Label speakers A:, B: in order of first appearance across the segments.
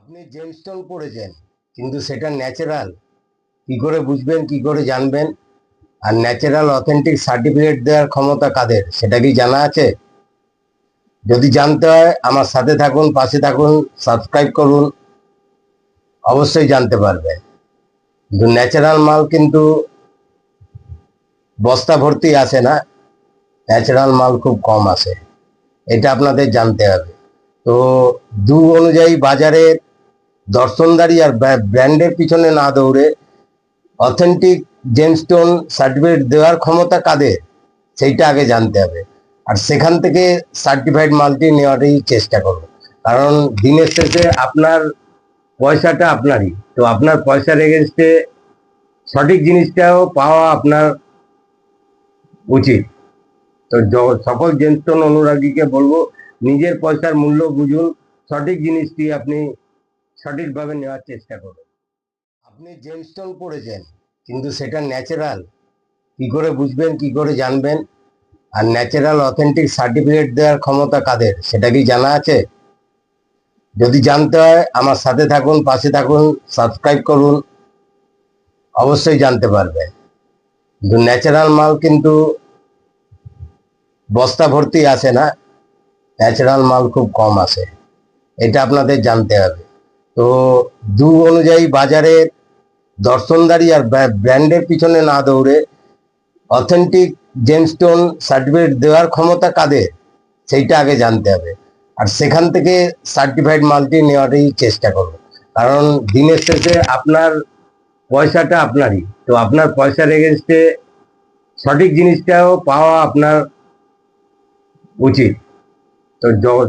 A: আপনি জেমস্টোন পড়েছেন, কিন্তু সেটা ন্যাচারাল কি করে বুঝবেন, কি করে জানবেন? আর ন্যাচারাল অথেন্টিক সার্টিফিকেট দেওয়ার ক্ষমতা কাদের, সেটা কি জানা আছে? যদি জানতে হয় আমার সাথে থাকুন, পাশে থাকুন, সাবস্ক্রাইব করুন, অবশ্যই জানতে পারবেন। কিন্তু ন্যাচারাল মাল কিন্তু বস্তা ভর্তি আসে না, ন্যাচারাল মাল খুব কম আসে, এটা আপনাদের জানতে হবে। তো অনুযায়ী বাজারে দর্শনদারি আর ব্র্যান্ডের পিছনে না দৌড়ে অথেন্টিক জেমস্টোন সার্টিফিকেট দেওয়ার ক্ষমতা কাদের, সেইটা আগে জানতে হবে। আর সেখান থেকে সার্টিফাইড মালটি নেওয়ারই চেষ্টা করুন, কারণ দিনের শেষে আপনার পয়সাটা আপনারই, তো আপনার পয়সার এগেনস্টে সঠিক জিনিসটাও পাওয়া আপনার উচিত। তো সকল জেমস্টোন অনুরাগীকে বলবো, নিজের পয়সার মূল্য বুঝুন, সঠিক জিনিসটি আপনি সঠিকভাবে নেওয়ার চেষ্টা করুন। আপনি জেমস্টোন পড়েছেন, কিন্তু সেটা ন্যাচারাল কি করে বুঝবেন, কি করে জানবেন? আর ন্যাচারাল অথেন্টিক সার্টিফিকেট দেওয়ার ক্ষমতা কাদের, সেটা কি জানা আছে? যদি জানতে হয় আমার সাথে থাকুন, পাশে থাকুন, সাবস্ক্রাইব করুন, অবশ্যই জানতে পারবেন। কিন্তু ন্যাচারাল মাল কিন্তু বস্তা ভর্তি আসে না, ন্যাচারাল মাল খুব কম আসে, এটা আপনাদের জানতে হবে। তো অনুযায়ী বাজারে দর্শনদারি আর ব্র্যান্ডের পিছনে না দৌড়ে অথেন্টিক জেমস্টোন সার্টিফিকেট দেওয়ার ক্ষমতা কাদের, সেইটা আগে জানতে হবে। আর সেখান থেকে সার্টিফাইড মালটি নেওয়ারই চেষ্টা করুন, কারণ দিনের শেষে আপনার পয়সাটা আপনারই, তো আপনার পয়সার এগেনস্টে সঠিক জিনিসটাও পাওয়া আপনার উচিত। তো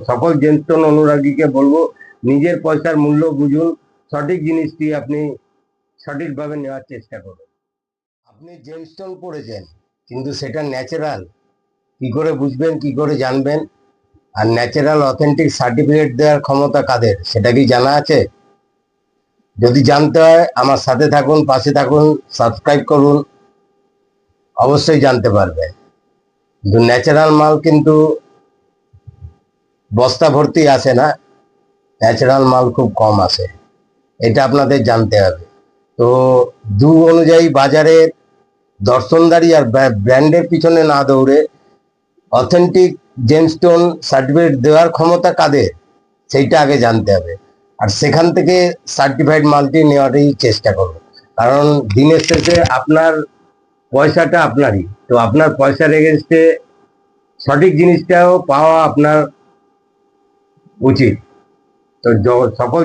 A: সকল জেমস্টোন অনুরাগীকে বলবো, নিজের পয়সার মূল্য বুঝুন, সঠিক জিনিসটি আপনি সঠিকভাবে নেওয়ার চেষ্টা করুন। আপনি জেমস্টোন পড়েছেন, কিন্তু সেটা ন্যাচারাল কি করে বুঝবেন, কি করে জানবেন? আর ন্যাচারাল অথেন্টিক সার্টিফিকেট দেওয়ার ক্ষমতা কাদের, সেটা কি জানা আছে? যদি জানতে হয় আমার সাথে থাকুন, পাশে থাকুন, সাবস্ক্রাইব করুন, অবশ্যই জানতে পারবেন। কিন্তু ন্যাচারাল মাল কিন্তু বস্তা ভর্তি আসে না, ন্যাচারাল মাল খুব কম আসে, এটা আপনাদের জানতে হবে। তো অনুযায়ী বাজারে দর্শনদারি আর ব্র্যান্ডের পিছনে না দৌড়ে অথেন্টিক জেমস্টোন সার্টিফিকেট দেওয়ার ক্ষমতা কাদের, সেইটা আগে জানতে হবে। আর সেখান থেকে সার্টিফাইড মালটি নেওয়ারই চেষ্টা করুন, কারণ দিনের শেষে আপনার পয়সাটা আপনারই, তো আপনার পয়সার এগেনস্টে সঠিক জিনিসটাও পাওয়া আপনার উচিত। তো সকল